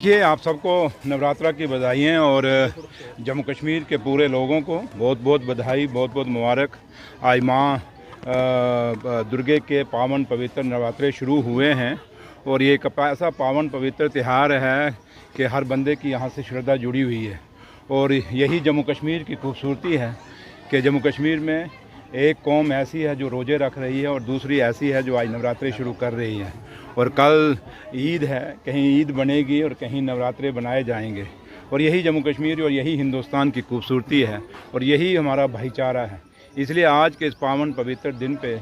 देखिए, आप सबको नवरात्रा की बधाइयाँ और जम्मू कश्मीर के पूरे लोगों को बहुत बहुत बधाई, बहुत बहुत मुबारक। आज माँ दुर्गे के पावन पवित्र नवरात्रे शुरू हुए हैं और ये एक ऐसा पावन पवित्र त्यौहार है कि हर बंदे की यहाँ से श्रद्धा जुड़ी हुई है। और यही जम्मू कश्मीर की खूबसूरती है कि जम्मू कश्मीर में एक कौम ऐसी है जो रोज़े रख रही है और दूसरी ऐसी है जो आज नवरात्रे शुरू कर रही है। और कल ईद है, कहीं ईद बनेगी और कहीं नवरात्रे बनाए जाएंगे। और यही जम्मू कश्मीर और यही हिंदुस्तान की खूबसूरती है और यही हमारा भाईचारा है। इसलिए आज के इस पावन पवित्र दिन पे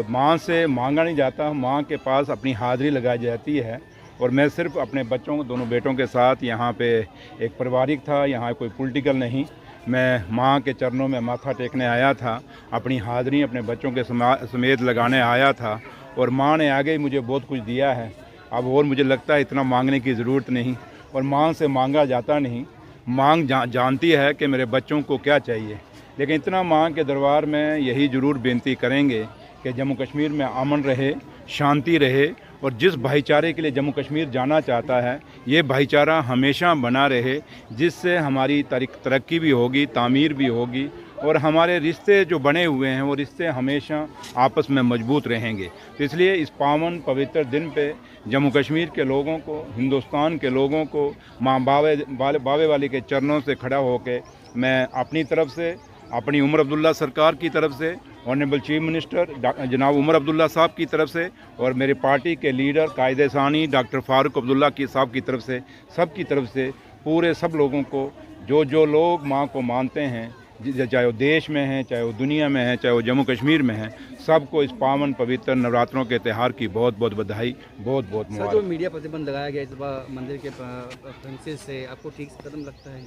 माँ से मांगा नहीं जाता, माँ के पास अपनी हाज़िरी लगाई जाती है। और मैं सिर्फ अपने बच्चों, दोनों बेटों के साथ यहाँ पे एक पारिवारिक था, यहाँ कोई पॉलिटिकल नहीं। मैं माँ के चरणों में माथा टेकने आया था, अपनी हाज़िरी अपने बच्चों के समेत लगाने आया था। और माँ ने आगे ही मुझे बहुत कुछ दिया है। अब और मुझे लगता है इतना मांगने की ज़रूरत नहीं और माँ से मांगा जाता नहीं। माँ जानती है कि मेरे बच्चों को क्या चाहिए। लेकिन इतना माँ के दरबार में यही ज़रूर बेनती करेंगे कि जम्मू कश्मीर में अमन रहे, शांति रहे और जिस भाईचारे के लिए जम्मू कश्मीर जाना चाहता है, ये भाईचारा हमेशा बना रहे, जिससे हमारी तरक्की भी होगी, तामीर भी होगी और हमारे रिश्ते जो बने हुए हैं वो रिश्ते हमेशा आपस में मजबूत रहेंगे। तो इसलिए इस पावन पवित्र दिन पे जम्मू कश्मीर के लोगों को, हिंदुस्तान के लोगों को माँ बावे वाली के चरणों से खड़ा होकर मैं अपनी तरफ से, अपनी उमर अब्दुल्ला सरकार की तरफ से, ऑनरेबल चीफ मिनिस्टर जनाब उमर अब्दुल्ला साहब की तरफ से और मेरे पार्टी के लीडर कायदे सानी डॉक्टर फारूक अब्दुल्ला की साहब की तरफ से, सबकी तरफ से पूरे सब लोगों को, जो लोग माँ को मानते हैं, चाहे वो देश में हैं, चाहे वो दुनिया में हैं, चाहे वो जम्मू कश्मीर में हैं, सबको इस पावन पवित्र नवरात्रों के त्यौहार की बहुत बहुत बधाई, बहुत बहुत मुबारक। जो मीडिया प्रतिबंध लगाया गया इस बार मंदिर के प्रेमिसेस से, आपको ठीक कदम लगता है?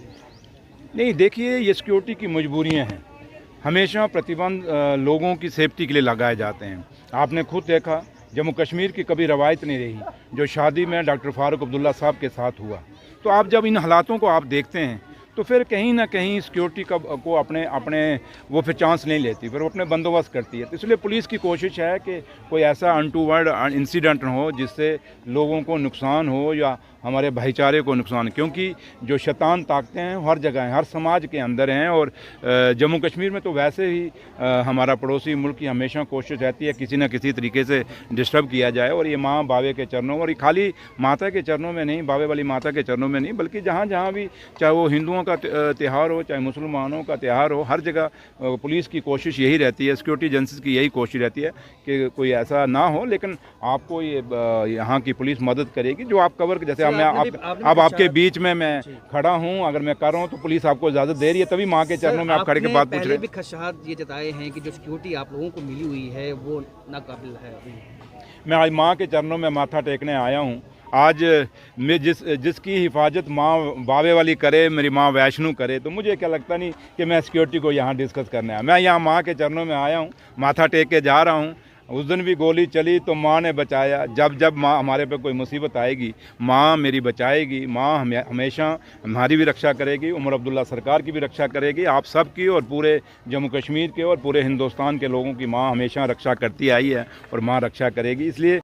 नहीं, देखिए, ये सिक्योरिटी की मजबूरियाँ हैं। हमेशा प्रतिबंध लोगों की सेफ्टी के लिए लगाए जाते हैं। आपने खुद देखा, जम्मू कश्मीर की कभी रवायत नहीं रही जो शादी में डॉक्टर फारूक अब्दुल्ला साहब के साथ हुआ। तो आप जब इन हालातों को आप देखते हैं तो फिर कहीं ना कहीं सिक्योरिटी को अपने वो फिर चांस नहीं लेती, फिर वो अपने बंदोबस्त करती है। तो इसलिए पुलिस की कोशिश है कि कोई ऐसा अनटूवर्ड इंसिडेंट न हो जिससे लोगों को नुकसान हो या हमारे भाईचारे को नुकसान, क्योंकि जो शैतान ताकतें हैं हर जगह हैं, हर समाज के अंदर हैं। और जम्मू कश्मीर में तो वैसे ही हमारा पड़ोसी मुल्क की हमेशा कोशिश रहती है किसी न किसी तरीके से डिस्टर्ब किया जाए। और ये माँ बावे के चरणों, और ये खाली माता के चरणों में नहीं, बावे वाली माता के चरणों में नहीं, बल्कि जहाँ जहाँ भी, चाहे वो हिंदुओं का त्यौहार हो, चाहे मुसलमानों का त्यौहार हो, हर जगह पुलिस की कोशिश यही रहती है, सिक्योरिटी एजेंसीज की यही कोशिश रहती है कि कोई ऐसा ना हो। लेकिन आपको ये यहाँ की पुलिस मदद करेगी जो आप कवर, जैसे मैं अब आपके बीच में मैं खड़ा हूँ, अगर मैं कर रहा हूँ तो पुलिस आपको इजाज़त दे रही है, तभी माँ के चरणों में आप खड़े के बात पूछ रहे हैं। खदशात ये जताए हैं कि जो सिक्योरिटी आप लोगों को मिली हुई है वो नाकाबिल है। मैं आज माँ के चरणों में माथा टेकने आया हूँ। आज मैं जिसकी हिफाजत माँ बावे वाली करे, मेरी माँ वैष्णो करे, तो मुझे क्या लगता नहीं कि मैं सिक्योरिटी को यहाँ डिस्कस करने आया। मैं यहाँ माँ के चरणों में आया हूँ, माथा टेक के जा रहा हूँ। उस दिन भी गोली चली तो माँ ने बचाया। जब जब माँ हमारे पे कोई मुसीबत आएगी, माँ मेरी बचाएगी। माँ हमेशा हमारी भी रक्षा करेगी, उमर अब्दुल्ला सरकार की भी रक्षा करेगी, आप सब की और पूरे जम्मू कश्मीर के और पूरे हिंदुस्तान के लोगों की माँ हमेशा रक्षा करती आई है और माँ रक्षा करेगी। इसलिए